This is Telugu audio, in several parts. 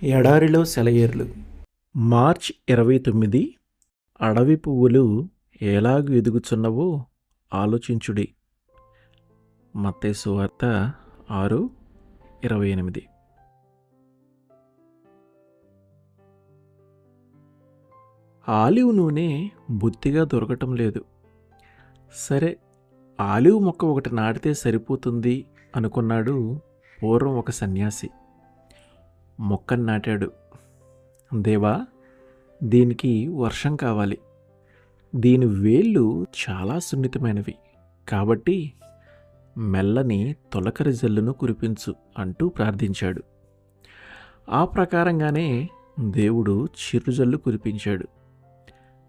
ఎడారిలో సెలయేర్లు. మార్చ్ 29. అడవి పువ్వులు ఎలాగు ఎదుగుచున్నవో ఆలోచించుడి. మత్తయి సువార్త 6:28. ఆలివ్ నూనె బొత్తిగా దొరకటం లేదు. సరే, ఆలివ్ మొక్క ఒకటి నాటితే సరిపోతుంది అనుకున్నాడు పూర్వం ఒక సన్యాసి. మొక్కను నాటాడు. దేవా, దీనికి వర్షం కావాలి. దీని వేళ్ళు చాలా సున్నితమైనవి కాబట్టి మెల్లని తొలకరి జల్లును కురిపించు అంటూ ప్రార్థించాడు. ఆ ప్రకారంగానే దేవుడు చిరుజల్లు కురిపించాడు.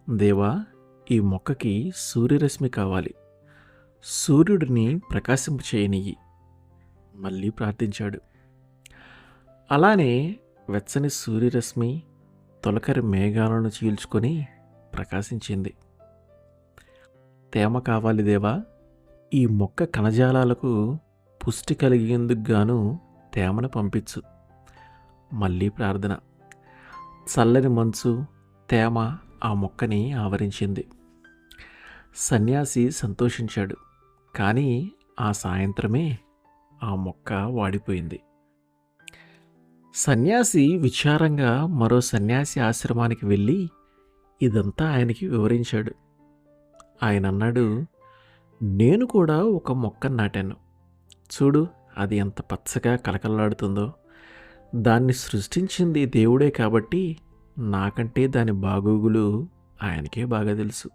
దేవా, ఈ మొక్కకి సూర్యరశ్మి కావాలి. సూర్యుడిని ప్రకాశింపచేయనియ్యి. మళ్ళీ ప్రార్థించాడు. అలానే వెచ్చని సూర్యరశ్మి తొలకరి మేఘాలను చీల్చుకొని ప్రకాశించింది. తేమ కావాలి దేవా, ఈ మొక్క కణజాలాలకు పుష్టి కలిగేందుకు గాను తేమను పంపించు. మళ్ళీ ప్రార్థన. చల్లని మంచు, తేమ ఆ మొక్కని ఆవరించింది. సన్యాసి సంతోషించాడు. కానీ ఆ సాయంత్రమే ఆ మొక్క వాడిపోయింది. సన్యాసి విచారంగా మరో సన్యాసి ఆశ్రమానికి వెళ్ళి ఇదంతా ఆయనకి వివరించాడు. ఆయన అన్నాడు, నేను కూడా ఒక మొక్కను నాటాను. చూడు, అది ఎంత పచ్చగా కలకల్లాడుతుందో. దాన్ని సృష్టించింది దేవుడే కాబట్టి నాకంటే దాని బాగోగులు ఆయనకే బాగా తెలుసు.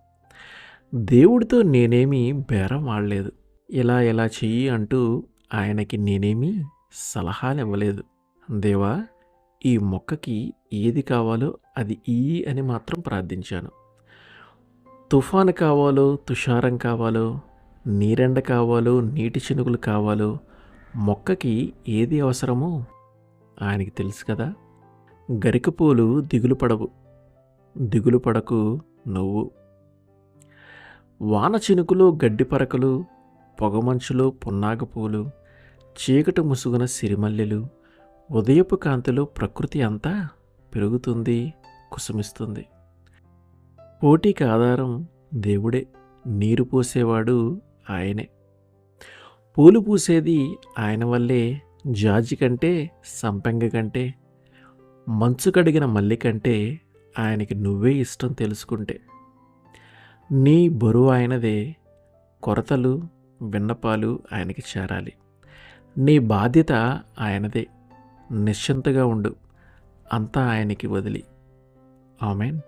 దేవుడితో నేనేమీ బేరం ఆడలేదు. ఇలా చెయ్యి అంటూ ఆయనకి నేనేమీ సలహాలు ఇవ్వలేదు. దేవా, ఈ మొక్కకి ఏది కావాలో అది ఇయ్యి అని మాత్రం ప్రార్థించాను. తుఫాను కావాలో, తుషారం కావాలో, నీరెండ కావాలో, నీటి చినుకులు కావాలో, మొక్కకి ఏది అవసరమో ఆయనకి తెలుసు కదా. గరికపూలు దిగులు పడవు, దిగులు పడకు నువ్వు. వాన చినుకులు, గడ్డి పరకలు, పొగమంచులు, పున్నాగపూలు, చీకటి ముసుగున సిరిమల్లెలు, ఉదయపు కాంతిలో ప్రకృతి అంతా పెరుగుతుంది, కుసుమిస్తుంది. పోటీకి ఆధారం దేవుడే. నీరు పోసేవాడు ఆయనే. పూలు పూసేది ఆయన వల్లే. జాజి కంటే, సంపెంగ కంటే, మంచు కడిగిన మల్లి కంటే ఆయనకి నువ్వే ఇష్టం తెలుసుకుంటే. నీ బరువు ఆయనదే. కొరతలు, విన్నపాలు ఆయనకి చేరాలి. నీ బాధ్యత ఆయనదే. నిశ్చింతగా ఉండు, అంతా ఆయనకి వదిలి. ఆమేన్.